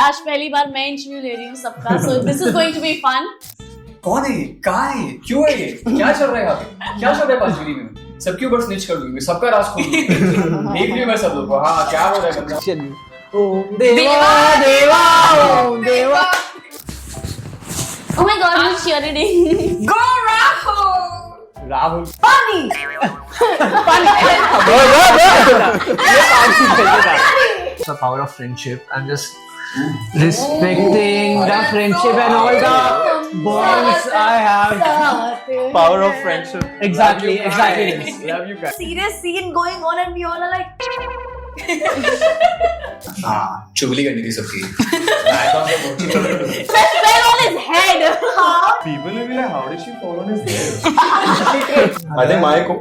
आज पहली बार मैं इंटरव्यू ले रही हूँ सबका, so this is going to be fun. कौन है? कहाँ है? क्यों है ये? क्या चल रहा है यहाँ पे? क्या चल रहा है पांचवीं में? सबके ऊपर स्निच कर दूंगी, सबका राज खोल दूंगी। देख लियो मैं सब लोग को। हाँ, क्या हो रहा है बंदा? ओम देवा देवा ओम देवा। Oh my God, who's cheerleading? Go Rahul! Rahul Funny! The power of friendship and just respecting the friendship and all the bonds I have. Power of friendship. Exactly. Love you guys. Serious scene going on and we all are like, हाँ, चुगली करनी थी सबकी। Fell on his head. People will be like, how did she fall on his head? I think my co.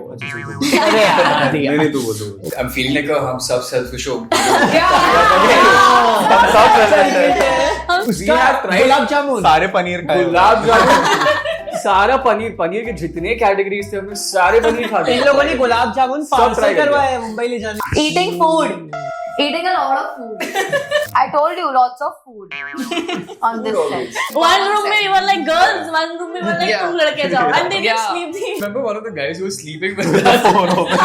नहीं तू बोल। I'm feeling like a हम सब selfish हो। गुलाब जामुन सारे पनीर खाए। गुलाब जामुन सारा पनीर के जितने कैटेगरीज थे हमने सारे पनीर खा इन लोगों ने गुलाब जामुन पार्सल करवाया मुंबई ले जाने। eating food. Eating a lot of food. I told you, lots of food on this set. One room में we were like girls, one room में we were like तुम लड़के जाओ, and they didn't sleep. Remember one of the guys who was sleeping with that phone open?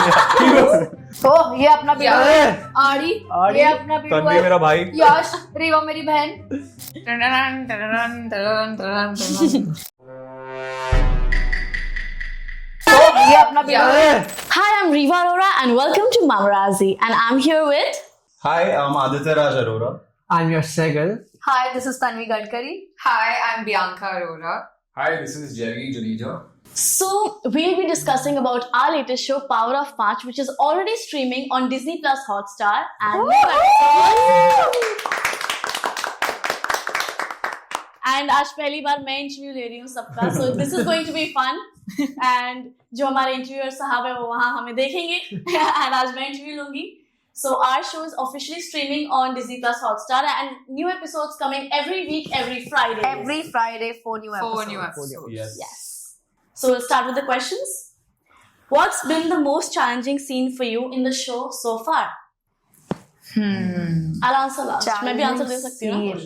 तो ये अपना बेटा है आड़ी, ये अपना बेटा तन्वी है मेरा भाई। यश, रीवा मेरी बहन। तो ये अपना बेटा है। Hi, I'm Riva Arora and welcome to Mamarazi, and I'm here with. Hi, I'm Aditya Raj Arora. I'm your Segal. Hi, this is Tanvi Gadkari. Hi, I'm Bianca Arora. Hi, this is Jerry Juneja. So we'll be discussing about our latest show, Power of પાંચ, which is already streaming on Disney Plus Hotstar, and आज पहली बार मैं interview ले रही हूँ सबका, so this is going to be fun. And जो हमारे इंटरव्यूअर साहब है वो वहाँ हमें देखेंगे and आज मैं इंटरव्यू लूंगी. So our show is officially streaming on Disney Plus Hotstar and new episodes coming every week, every Friday. Every Friday, 4 new episodes. 4 new episodes. Yes. So we'll start with the questions. What's been the most challenging scene for you in the show so far? I'll answer last. मैं भी answer दे सकती हूँ.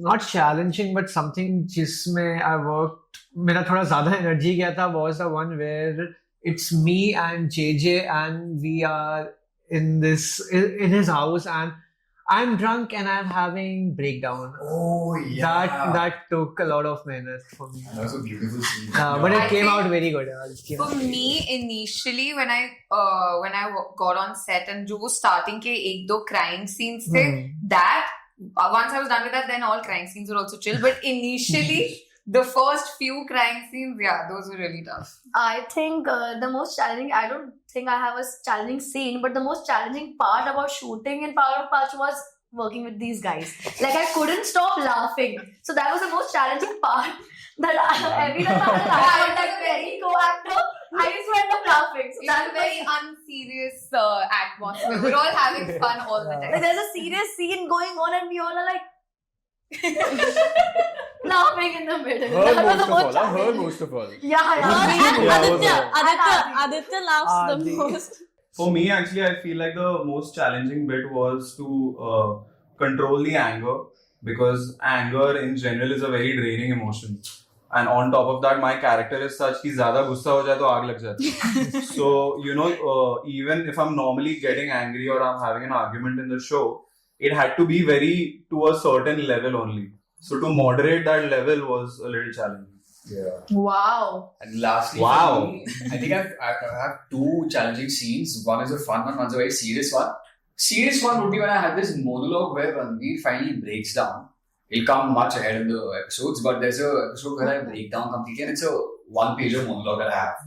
Not challenging, but something जिसमें I worked मेरा थोड़ा ज़्यादा energy गया था was the one where it's me and JJ and we are in his house and I'm drunk and I'm having breakdown. Oh yeah. That took a lot of minute for me. That was a beautiful scene. But it I came think out very good. For me, initially when I got on set and जो starting के एक दो crime scenes थे, that once I was done with that, then all crime scenes were also chill. But initially, the first few crime scenes, yeah, those were really tough. I think the most challenging, I don't think I have a challenging scene, but the most challenging part about shooting in Power of પાંચ was working with these guys. Like I couldn't stop laughing. So that was the most challenging part. That every time I was like a very co-actor, I used to end up laughing. So It's that's a very unserious atmosphere. We're all having fun all the like time. there's a serious scene going on and we all are like laughing in the middle. That was the most challenging. most of all. Yeah. Aditya laughs the most. For me, actually, I feel like the most challenging bit was to control the anger, because anger in general is a very draining emotion. And on top of that, my character is such कि ज़्यादा गुस्सा हो जाए तो आग लग जाती है. So even if I'm normally getting angry or I'm having an argument in the show, it had to be very to a certain level only. So to moderate that level was a little challenging. Yeah. Wow. And lastly, Wow. for me, I think I have two challenging scenes. One is a fun one, one's a very serious one. Serious one would be when I had this monologue where Ranveer finally breaks down. It'll come much ahead in the episodes, but there's a episode where I break down completely and it's a one-pager monologue that I have.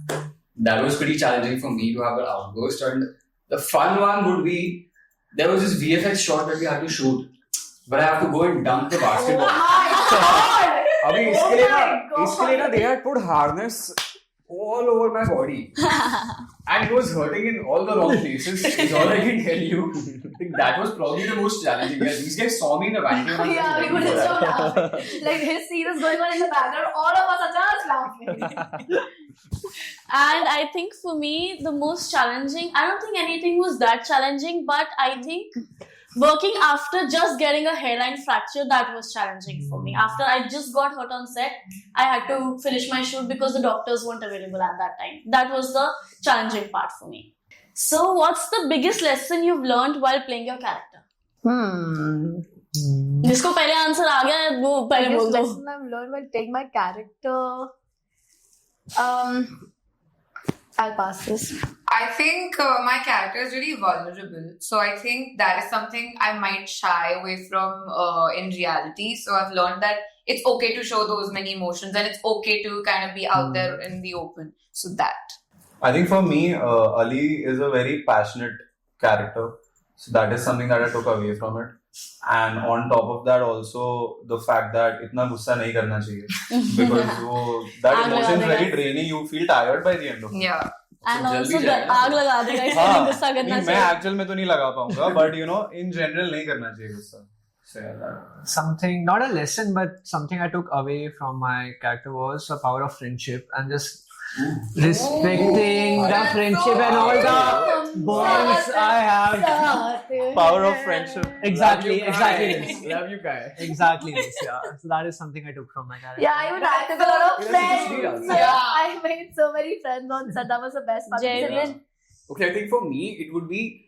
That was pretty challenging for me to have an outburst. And the fun one would be, there was this VFX shot that we had to shoot, but I have to go and dunk the basketball. अभी इसके लिए ना they had put harness all over my body. And it was hurting in all the wrong places, is all I can tell you. I think that was probably the most challenging. Yeah, these guys saw me in the vacuum. Yeah, we couldn't stop laughing. Like his scene is going on in the background, all of us are just laughing. And I think for me, the most challenging, I don't think anything was that challenging, but I think working after just getting a hairline fracture, that was challenging for me. After I just got hurt on set, I had to finish my shoot because the doctors weren't available at that time. That was the challenging part for me. So what's the biggest lesson you've learned while playing your character? जिसको पहले answer आ गया है वो पहले बोल दो. Lesson I've learned while playing my character. I'll pass this. I think my character is really vulnerable. So I think that is something I might shy away from in reality. So I've learned that it's okay to show those many emotions and it's okay to kind of be out there in the open. So that. I think for me, Ali is a very passionate character. So that is something that I took away from it. And on top of that, also the fact that itna gussa nahi karna chahiye because that emotion is very draining. You feel tired by the end of it. Yeah. And also आग लगा देगा इसलिए गुस्सा करना नहीं, मैं actual में तो नहीं लगा पाऊंगा, but you know, in general नहीं करना चाहिए गुस्सा. Something, not a lesson, but something I took away from my character was the power of friendship and just respecting the friendship and all the bonds I have. Power of friendship. Exactly this. Love you guys. Exactly this, yeah. So that is something I took from my character. Yeah, even I took a lot of friends. Yeah. I made so many friends on set. That was the best part. Jay, And then Okay, I think for me, it would be,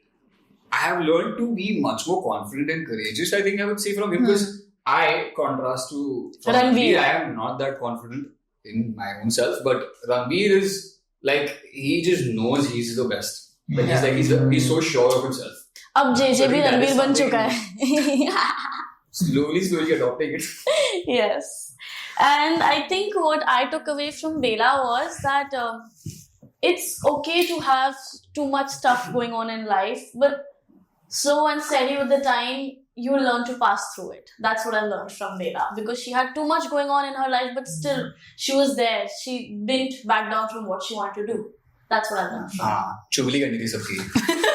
I have learned to be much more confident and courageous, I think I would say from him, because I, contrast to Ranveer. I am not that confident in my own self, but Ranveer is like, he just knows he's the best. Like, he's so sure of himself. अब JJ So भी that is Ranveer बन something- चुका है. Slowly adopting it. Yes. And I think what I took away from Bela was that it's okay to have too much stuff going on in life, but slow and steady with the time, you learn to pass through it. That's what I learned from Bela, because she had too much going on in her life, but still she was there. She didn't back down from what she wanted to do. That's what I learned from her. चुगली करनी थी सबकी.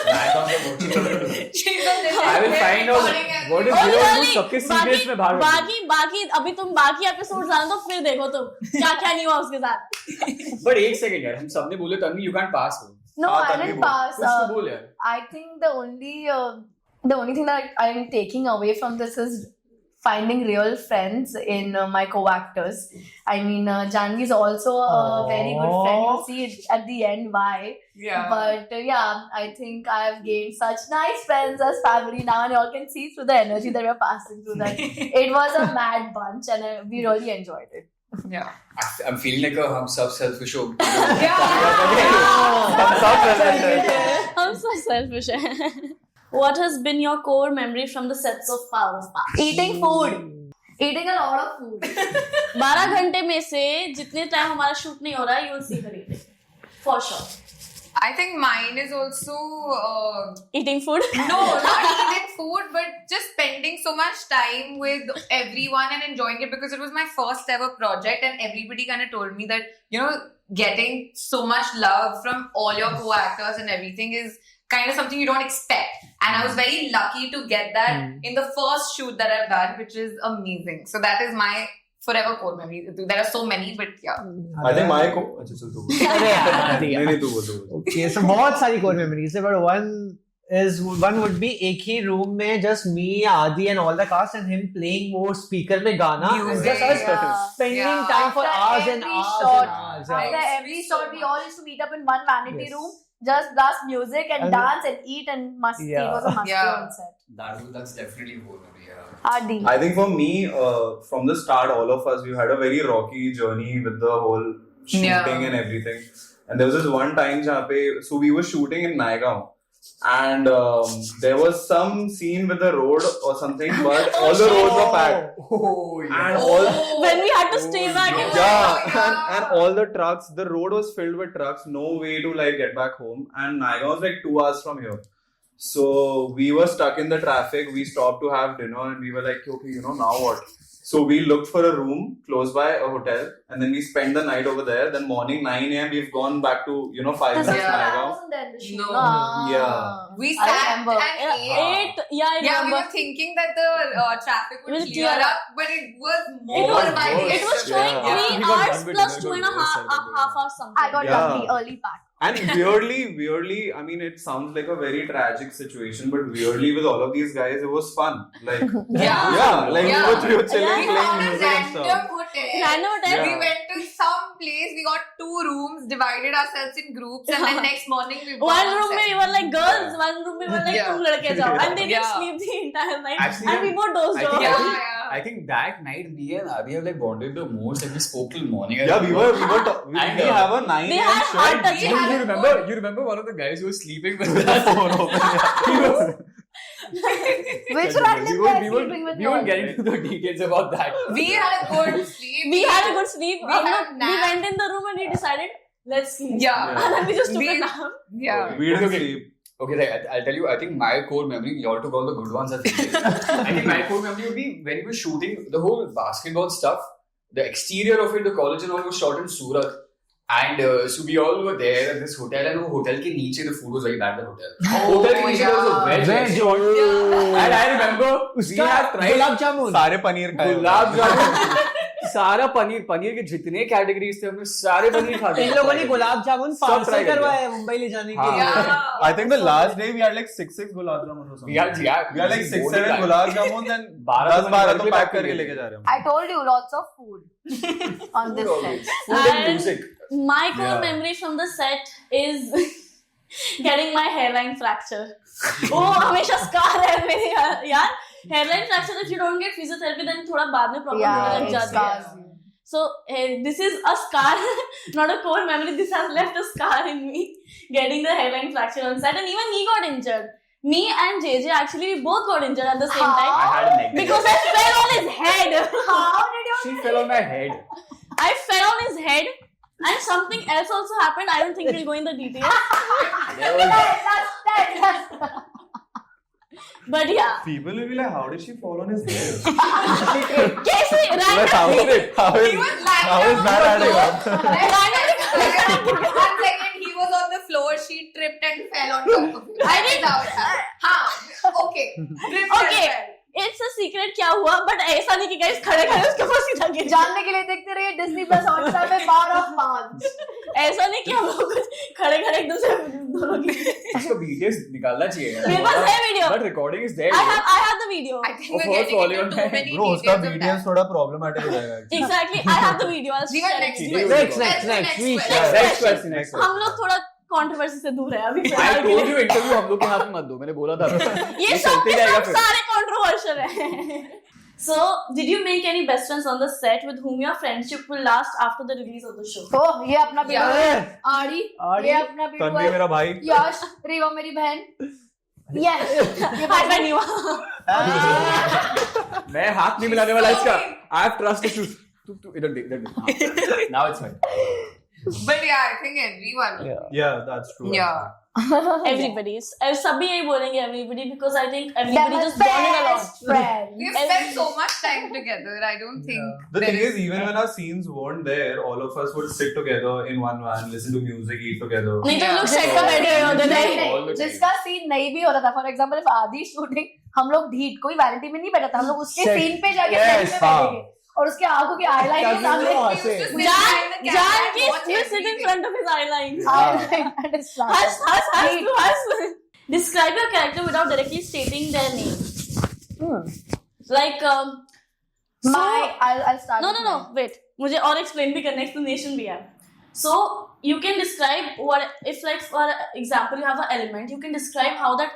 Back on the motivation. She's a I will find out what is Oh, below really? सबके secrets में बाहर. बाकी अभी तुम बाकी एपिसोड जानो तो फिर देखो तुम क्या क्या नहीं हुआ उसके साथ. But एक second यार, हम सबने बोले Tanvi you can't pass. no, हाँ, I तन्वी didn't बोल. pass. कुछ तो बोल यार. I think the only thing that I'm taking away from this is finding real friends in my co-actors. I mean, Janvi is also a very good friend. You'll see it at the end why. Yeah. But yeah, I think I've gained such nice friends as family now, and you all can see through the energy that we're passing through that it was a mad bunch, and we really enjoyed it. Yeah. I'm feeling like I'm selfish. I'm so selfish. What has been your core memory from the sets of Power of Past? Eating food. Eating a lot of food. 12 घंटे में से जितने time हमारा shoot नहीं हो रहा है, you will see her eating. For sure. I think mine is also Eating food? no, not eating food, but just spending so much time with everyone and enjoying it, because it was my first ever project and everybody kind of told me that, you know, getting so much love from all your co-actors and everything is kind of something you don't expect. And I was very lucky to get that in the first shoot that I've done, which is amazing. So that is my forever core memory. There are so many, but yeah. I think my अच्छा चल तू नहीं तू बोल. Okay, so बहुत सारी core memories है, but one would be एक ही room में just me, Adi and all the cast and him playing वो speaker में गाना and Music, just us yeah. spending Yeah. time for After hours and every hours shot, and hours. Right. After every shot, we all used to meet up in one vanity room, just blast music and And- dance and eat and masti. Yeah. It was a masti Yeah. on set. That's definitely more memory. Yeah. Hardy. I think for me, from the start, all of us, we had a very rocky journey with the whole shooting Yeah. and everything. And there was this one time, so we were shooting in Naigaon. And there was some scene with the road or something, but all the roads were packed. Oh, yeah. And all, When we had to stay back in and all the trucks, the road was filled with trucks, no way to like get back home. And Naigaon was like 2 hours from here. So we were stuck in the traffic. We stopped to have dinner and we were like, okay, you know, now what? So we looked for a room close by a hotel and then we spent the night over there. Then morning 9 a.m. we've gone back to, 5 minutes Yeah. Naigaon. wasn't there in the shoot. No. Ah. Yeah. We I sat remember. and ate. I Yeah, we remember. were thinking that the traffic would Will clear clear up, but it was more It was, by the it was end. showing Yeah. 3 We got hours done with plus dinner, 2.5 got hours something. I got Yeah. lucky early back. And weirdly, I mean, it sounds like a very tragic situation, but weirdly, with all of these guys, it was fun. Like, Yeah. like Yeah. we were chilling, Yeah. We found playing a music and stuff. random hotel. Random hotel. We went to some place. We got 2 rooms, divided ourselves in groups, and then next morning we. One room में we were like girls, one room में we were like Yeah. तुम लड़के जाओ, and they didn't Yeah. sleep the entire night, Actually, and we both dozed I think- off. Yeah. I think that night me and Adi have like bonded the most, and we spoke till morning. I Yeah, we remember. we And, we have a 9 They a.m. had show. heart touching. You remember one of the guys who was sleeping with us? Phone open. He was- Which random guy sleeping with we won't get into the details about that. We had a good sleep. We had a good sleep. We had a we nap. went in the room and we decided let's sleep. Yeah. And then we just took We- a nap. Yeah. We didn't Okay. sleep. Okay, right, I'll tell you. I think my core memory. You all took all the good ones. I think my core memory would be when we were shooting the whole basketball stuff. The exterior of it, the college and all was shot in Surat. And so we all were there at this hotel, and hotel ke niche the food was very bad. The hotel. Hotel ke niche there was a veg Veg, restaurant. And I remember we have tried gulab jamun. सारे पनीर खाए गुलाब जामुन, सारा पनीर के जितने categories थे हमने सारे पनीर खा इन लोगों ने गुलाब जामुन सब try पार्सल कर करवाया लिया। है मुंबई ले जाने के हाँ। लिए. Yeah. I think the last day we had like 6 gulab jamun or something. We had like 6-7 gulab jamun and 10-12 तो पैक करके लेके जा रहे हैं. I told you, lots of food on this set. Food and And- music. My core Yeah. memory from the set is getting my hairline fracture. Oh, हमेशा scar है मेरे यार. Hairline fracture, if you don't get physiotherapy, then थोड़ा बाद में problem Yeah, होने लग it जाती है. scars you. So this is a scar, not a core memory. This has left a scar in me, getting the hairline fracture on set, and even he got injured. Me and JJ actually we both got injured at the same I time had a neck. because I fell on his head. How did you? She fell on my head. I fell on his head, and something else also happened. I don't think we'll go in the details, There was- That's but yeah. People will be like, how did she fall on his head? कैसे Like, how random? is it? How He is was lying how is down that on adding the up? floor. 1 second, he was on the floor. She tripped and fell on top of it. I didn't- हाँ. Okay. Tripped and Okay. fell. It's a secret क्या हुआ, but ऐसा नहीं कि guys खड़े खड़े उसके ऊपर सीधा गिर जाए. जानने के लिए देखते रहिए Disney Plus Hotstar में Bar of 5. ऐसा नहीं कि हम लोग कुछ खड़े खड़े एकदम से दोनों गिर. इसका videos निकालना चाहिए. मेरे पास है video. But recording is there. I have the video. I think Of we're course, getting falling into on too my- many Bro, उसका details of videos that. थोड़ा problematic हो जाएगा. Exactly. I have the video. I'll Leave it share next it. question. Next, Let's do next. next We question. share. Next question. Next question. हम लोग थोड़ा controversy से दूर है अभी I फिलहाल के told लिए. you interview हम लोग के हाथ में मत दो. मैंने बोला था. ये सब चलते के जाएगा सब फिर. सारे कंट्रोवर्शियल है. So, did you make any best friends on the set with whom your friendship will last after the release of the show? Oh, ये अपना बेटा Yeah. है. आड़ी. ये अपना बेटा तन्वी है. मेरा भाई. यश, रीवा मेरी बहन. Yes. ये Hi, बात- Baniwa. मैं हाथ नहीं मिलाने वाला इसका. I have trust issues. तू इधर देख. Now it's fine. But yeah, I think everyone. Yeah, that's true. Yeah. Everybody. सभी यही बोलेंगे everybody because I think They're everybody my just bonded a lot. best friends. We've spent so much time together. I don't think The there thing is, even when our scenes weren't there, all of us would sit together in one van, listen to music, eat together. नहीं तो Yeah. लोग set पे बैठे हुए होते थे. नहीं, all the time. जिसका सीन नहीं भी हो रहा था फॉर एग्जाम्पल इफ आदि शूटिंग हम लोग ढीठ कोई वैलिटी में नहीं बैठा था हम लोग उसके Set. सीन पे जाके Yes, सेट पे हाँ. बैठे और उसके आंखों की आईलाइन के क्या सामने सीन हुआ? we used to sit जान behind the camera जान and के watch will sit in everything. front of his eyelines. eyeliner and his Hush, flowers. hush, hush, too hush. Describe your character without directly stating their name. Like so, I'll start no with no no mine. wait मुझे और explain भी करना explanation भी है. So you can describe what if like for example you have an element you can describe how that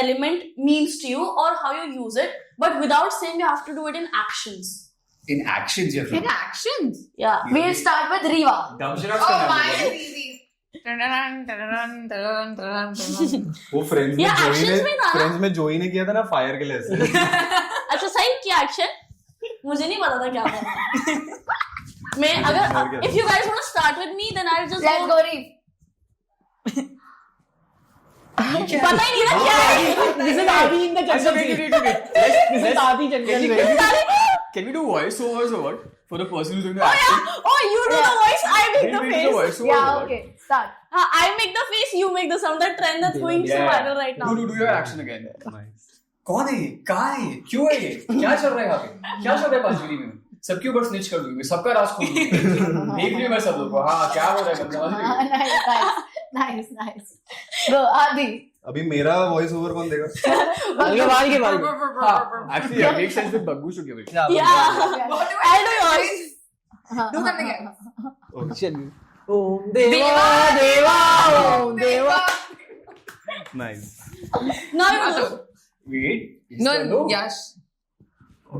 element means to you or how you use it but without saying you have to do it in actions. In actions, you have In actions. Yeah. We'll start with Riva. Dumb shit Oh, mine is easy. Dun-dun-dun, dun-dun-dun, dun-dun, dun-dun, dun-dun. वो friends में Yeah, जोई actions ने में था ना? Friends में जोई ने किया था ना फायर के लिए ऐसे. अच्छा सही क्या एक्शन मुझे नहीं पता था क्या था. मैं अगर if you guys want to start with me then I'll just Let's go. go Reeve. पता ही नहीं ना क्या है. This is Adi in the jungle. This is Adi jungle. Can we do voice overs or what? For the person who's doing the Oh acting? yeah. Oh you do the voice I make Can the we do the face. voice overs Yeah, or what? okay. Start. I make the face you make the sound. That trend that's going so viral right now. Do your action again. Nice. कौन है ये? कहाँ है ये? क्यों है ये? क्या चल रहा है यहाँ पे? क्या चल रहा है पंचवटी में? सबके ऊपर स्निच कर दूंगी, सबका राज खोल दूंगी. देख लियो मैं सब लोग को. हाँ क्या हो रहा है? समझ रही हो? Nice, nice. Nice, nice. Go, Adi. अभी मेरा वॉइस ओवर कौन देगा? Actually, it makes sense that Baggu should give it. Yeah. What do I do yours. Do something else. चलिए. Om Deva Deva Om Deva. Nice. Now you do. Wait. No, Yash.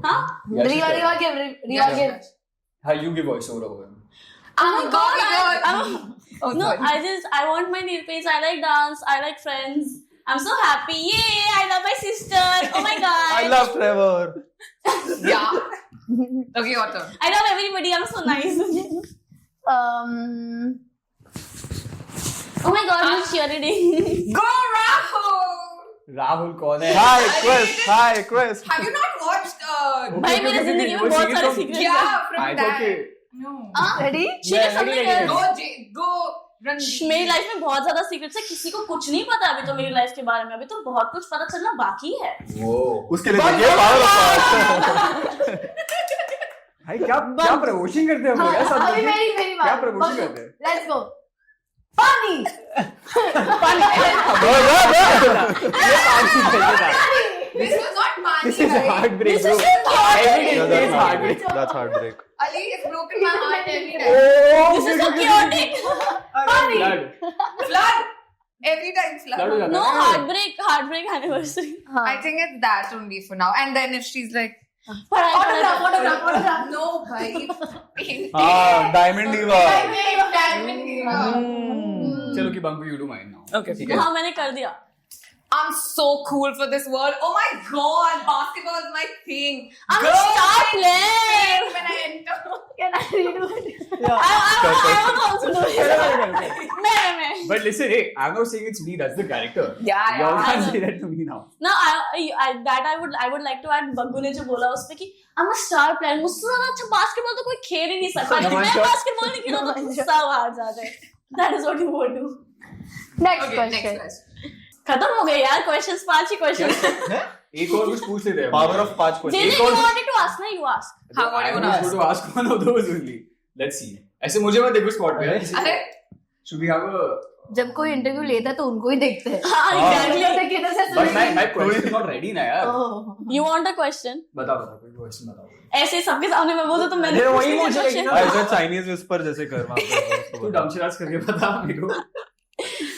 Huh? Riva give. Riva give. How you give voice over? Oh my God. God. Oh, No, sorry. I want my nail paints. I like dance. I like friends. I'm so happy. Yay! I love my sister. Oh my God. I love Trevor. Yeah. Okay, your turn. I love everybody. I'm so nice. Oh my God, who's cheerleading? Go, Rahul! Rahul कौन है? Hi, Chris. Have you not watched? भाई मेरी जिंदगी में बहुत सारे secrets हैं. Yeah, from I that. thought No. Ready? She did something else. Go, Ranjit. मेरी लाइफ में बहुत ज्यादा सीक्रेट्स है. किसी को कुछ नहीं पता अभी तो मेरी लाइफ के बारे में. अभी तो बहुत कुछ पता चलना बाकी है. उसके लिए देखिए पावर ऑफ भाई क्या प्रमोशन करते हैं हम लोग यार सब अभी लोग? मेरी क्या बात. प्रमोशन करते हैं? Let's go. Funny. This was not funny. This is right? heartbreak, bro. chaotic. Every day is heartbreak. That's heartbreak. Ali, it's broken my heart every time. This is so chaotic. Blood. Flood. Every time Flood हो flood. जाता No, है. heartbreak anniversary. I think it's that only for now. And then if she's like, Photograph. no, bhai. हाँ, Diamond Diva. चलो कि bunk you do mine now. Okay. ठीक है. हाँ मैंने कर दिया. I'm so cool for this world. Oh my god, basketball is my thing. I'm a Girl, star I player. when I enter. Can I redo it? I want also do it. मैं. But listen, hey, I'm not saying it's me. That's the character. Yeah, You all I can't know. say that to me now. No, I would like to add बग्गू ने जो बोला उस पे कि I'm a star player. मुझसे ज़्यादा अच्छा basketball तो कोई खेल ही नहीं सकता. अगर मैं बास्केटबॉल नहीं खेलूँ तो सब हार जाते हैं. That is what you would do. Next Okay, next question. question. खत्म हो गए यार questions 5 ही questions. एक और कुछ पूछ लेते हैं. Power of 5 JJ, questions. you wanted to ask ना, you ask. How what do you wanna I was going to ask one of those only. Let's see. ऐसे मुझे मत देखो spot पे. अरे, Should we have a? जब कोई interview लेता है तो उनको ही देखते हैं. हाँ, exactly. किधर से But सुनेंगे? my question is not ready ना यार. Oh. You want a question? बता कोई question बताओ. ऐसे सबके सामने मैं बोलूँ तो मैंने अरे वही पूछ मुझे लिया लेकिन question. ऐसा Chinese whisper जैसे कर वहाँ पे. तू डमशराज करके बता मेरे को.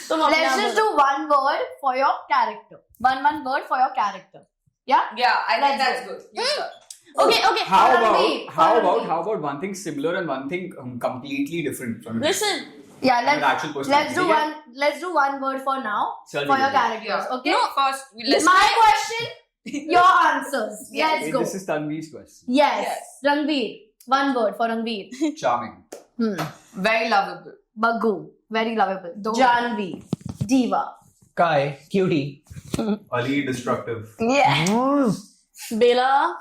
तुम अपने Let's आप just बोलो. do one word for your character. One word for your character. Yeah? yeah, I think Let's that's good. You start. Okay. How Ranveer, about one thing similar and one thing completely different from it? Listen. Yeah, An actual person. let's do one word for now Chal, for ठीक your है. characters. Yeah. Okay? No, first, let's My question, your answers. Yeah. Let's go. This is Tanveer's question. Yes. Yes. Ranveer. One word for Ranveer. Charming. very lovable. Baggu. Very lovable. Do. Janvi. Diva. Kai, cutie. Ali destructive. Yeah. Bella.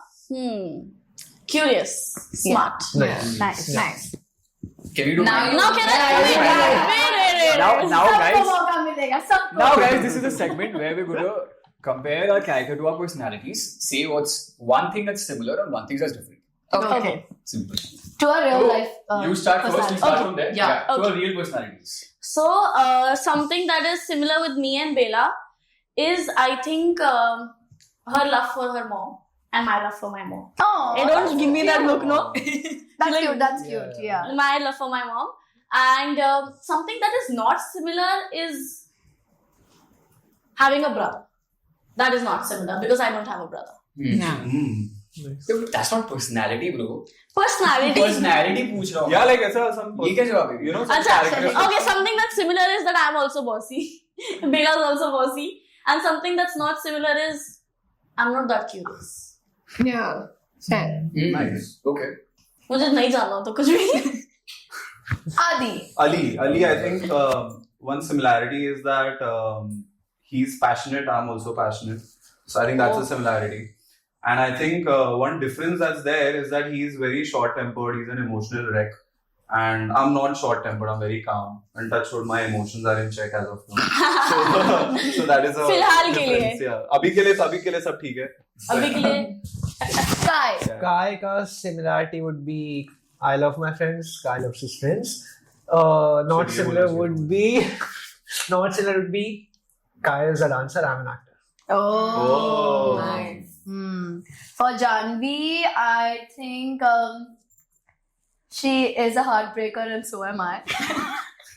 Curious. Smart. Nice. Nice. Can you do Now mine? you- Now can I? Wait. Now सबको guys. मौका मिलेगा, सबको. Now guys, this is a segment where we're going to compare our character to our personalities. Say what's one thing that's similar and one thing that's different. Okay. Simple. To a real So, life. you start first. You personality. start Okay. from there. Yeah. To Okay. our real personalities. So, something that is similar with me and Bella is, I think, her love for her mom and my love for my mom. Oh, Hey, don't give me that look, no? That's Like- cute. That's cute. Yeah. My love for my mom. And something that is not similar is having a brother. That is not similar because I don't have a brother. That's not personality, bro. Personality. Personality पूछ रहा हूँ. Yeah, like ऐसा some. ये क्या जवाब है? You know, some Acha, characteristics. okay, something that's similar is that I'm also bossy. Bella is also bossy. And something that's not similar is I'm not that curious. Yeah. Fair. Nice. Okay. मुझे नहीं जानना तो कुछ भी. Adi. Ali, I think one similarity is that he's passionate. I'm also passionate. So I think that's a similarity. And I think one difference that's there is that he's very short-tempered. He's an emotional wreck. And I'm not short-tempered. I'm very calm. And touch wood, my emotions are in check as of now. So that is a फिलहाल के लिए. difference. Yeah. अभी के लिए सब ठीक है. अभी के लिए. Kai. Kai ka similarity would be I love my friends, Kai loves his friends. Not So you similar would would be Not similar would be Kaya is a dancer, I'm an actor. Oh, Nice. For Janvi, I think she is a heartbreaker and so am I.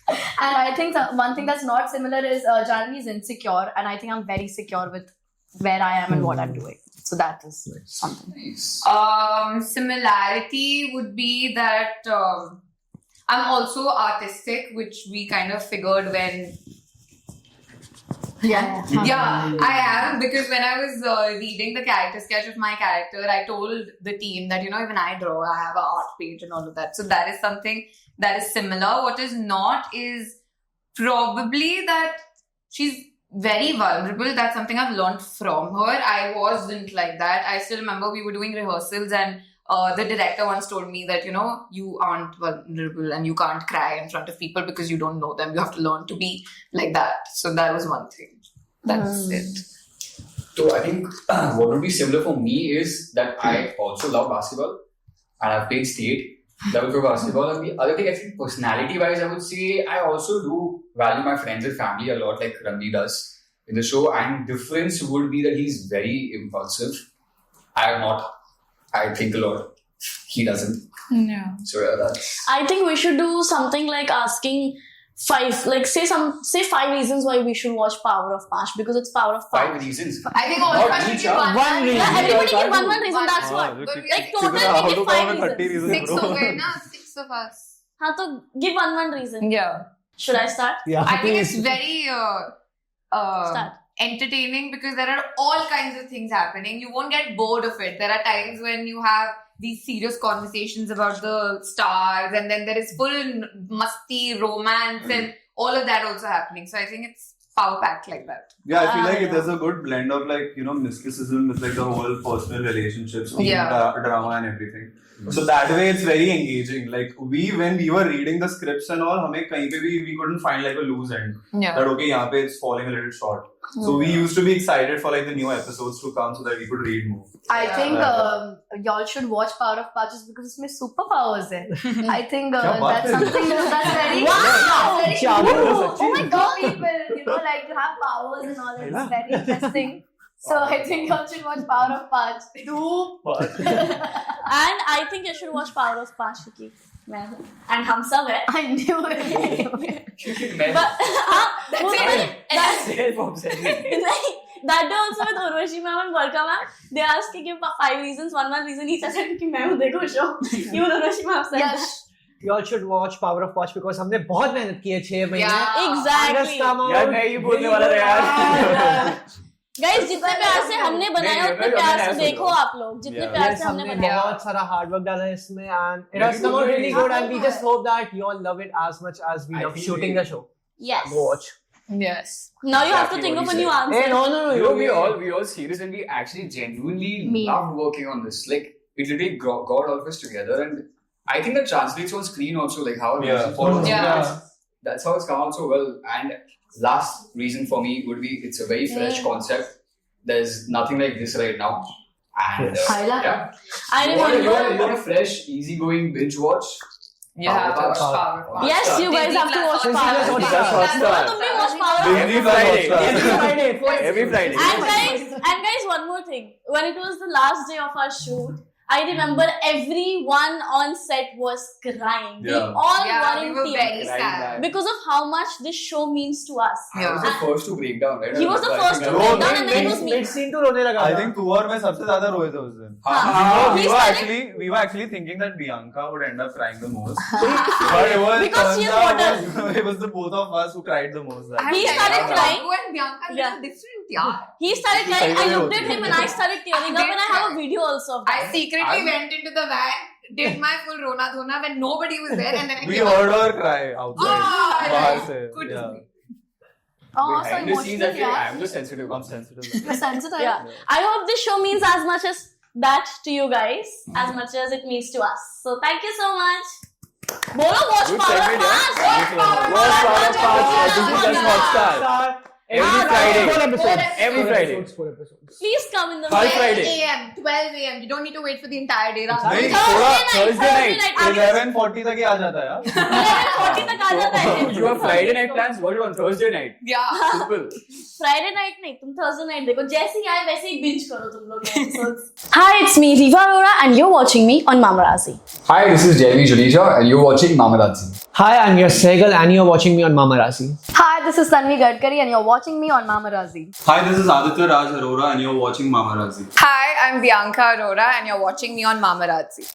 And I think one thing that's not similar is Janvi is insecure, and I think I'm very secure with where I am and what I'm doing. So that is something. Nice. Similarity would be that I'm also artistic, which we kind of figured when. Yeah. Yeah, I am, because when I was reading the character sketch of my character, I told the team that, even I draw, I have an art page and all of that. So that is something that is similar. What is not is probably that she's very vulnerable. That's something I've learned from her. I wasn't like that. I still remember we were doing rehearsals and the director once told me that, you aren't vulnerable and you can't cry in front of people because you don't know them. You have to learn to be like that. So that was one thing. That's it. So I think what would be similar for me is that I also love basketball and I've played state level for basketball. And the other thing, I think personality-wise, I would say I also do value my friends and family a lot, like Ranveer does in the show. And difference would be that he's very impulsive. I am not. I think a lot. He doesn't. Yeah. So yeah, that's. I think we should do something like asking say 5 reasons why we should watch Power of Pash, because it's Power of Pash. 5 reasons. I think all of us should give one reason. Yeah, everybody Yeah, give one reason. That's what. But we Like total we give 5 reasons. 6 of it, na? 6 of us. हाँ तो give one reason. Yeah. Should I start? Yeah, I think it's please. very Start. entertaining because there are all kinds of things happening. You won't get bored of it. There are times when you have these serious conversations about the stars, and then there is full musty romance and all of that also happening. So I think it's power packed like that. Yeah, I feel like yeah. there's a good blend of mysticism with the whole personal relationships, Yeah. drama and everything. So that way it's very engaging. Like when we were reading the scripts and all, we couldn't find a loose end. Yeah. That okay, यहाँ पे it's falling a little short. So we used to be excited for the new episodes to come so that we could read more. I Yeah. think y'all should watch Power of Pash just because it's superpowers hai. I think Kya baat that's hai? something that's very Wow! very Chadu, cool. Sachi. Oh my god, people, like to have powers and all that. It's very interesting. So I think y'all should watch Power of Pash. And I think you should watch Power of Pash, Vicky. And हम सब है. I knew it. But वो तो नहीं. That day also with Urvashi ma'am and Gorka ma'am, they asked to give 5 reasons. One reason he said कि मैं हूँ देखो show. Even Urvashi ma'am said that. Yes. You all should watch Power of Pash because हमने बहुत मेहनत की है 6 महीने. Yeah. Exactly. यार मैं ही बोलने वाला था यार. Guys, जितने प्यार से हमने बनाया उतने प्यार से देखो आप लोग. जितने प्यार से हमने हमने बनाया. बहुत सारा hard work डाला है इसमें and it has come out really good and we just hope that you all love it as much as we I love think shooting the show. Yes. Go watch. Yes. Now you have to Exactly think what of a you new said. answer. Hey, no. We all serious and we actually genuinely Me. loved working on this. Like it literally got all of us together, and I think that translates on screen also. Like how Yeah. That's how it's come out so well. And last reason for me would be it's a very fresh concept. There's nothing like this right now. And Highlight. yeah, I you want remember. a fresh, easy-going binge watch. You have to watch Power. Power of Pash. Yes, you guys have to watch Disney Power. Plus Both Hotstar. of you watch Power. Disney Plus Hotstar. Every Friday. And guys, one more thing. When it was the last day of our shoot, I remember everyone on set was crying. We Yeah. all Yeah, were we in were tears very Right, sad. right. because of how much this show means to us. I was the first to break down, right? He was the first to No, break down, and then it was me. Mid scene to रोने लगा I था. think तू और मैं सबसे ज़्यादा रोए थे उस दिन. हाँ. We He were started- actually thinking that Bianca would end up crying the most. But it was Because she is water. it was the both of us who cried the most. that He day. started crying. You and Bianca are Yeah. different, yeah. He started crying. I Sahi looked mein at hoti him hai. and I started tearing up, and I have a video also of I that. secretly went into the van, did my full Rona Dhona when nobody was there, and then I We came heard out. her cry outside. Ah, बाहर right. से. Good to Yeah. see. Oh, so Behind the scenes, I emotional, feel yeah. I'm the sensitive. I'm sensitive. You're sensitive. Yeah. I hope this show means as much as that to you guys, as much as it means to us. So thank you so much. Bolo, watch Good Power of segment, yeah. Pash. Watch Power of Pash. Watch Disney Power of Plus Pash. Hotstar. Every Friday. 4 episodes. Every Friday. 4 episodes. Please come in the Hal 12 Friday. a.m. 12 a.m. You don't need to wait for the entire day. Ram. नहीं, Thursday night. 11:40 तक ही आ जाता है यार. 11:40 तक आ जाता है. You have Friday night plans. What on Thursday night? Yeah. Simple. Friday night नहीं, तुम थर्सडे नाइट देखो. जैसे ही आए वैसे ही बिंज करो तुम लोग episodes. Hi, it's me Riva Arora and you're watching me on Mamarazzi. Hi, this is Jayvi Juneja and you're watching Mamarazzi. Hi, I'm your Segal and you're watching me on Mamarazzi. Hi, this is Tanvi Gadkari and you're watching me on Mamarazzi. Hi, this is Aditya Raj Arora and you're watching Mamarazzi. Hi, I'm Bianca Arora and you're watching me on Mamarazzi.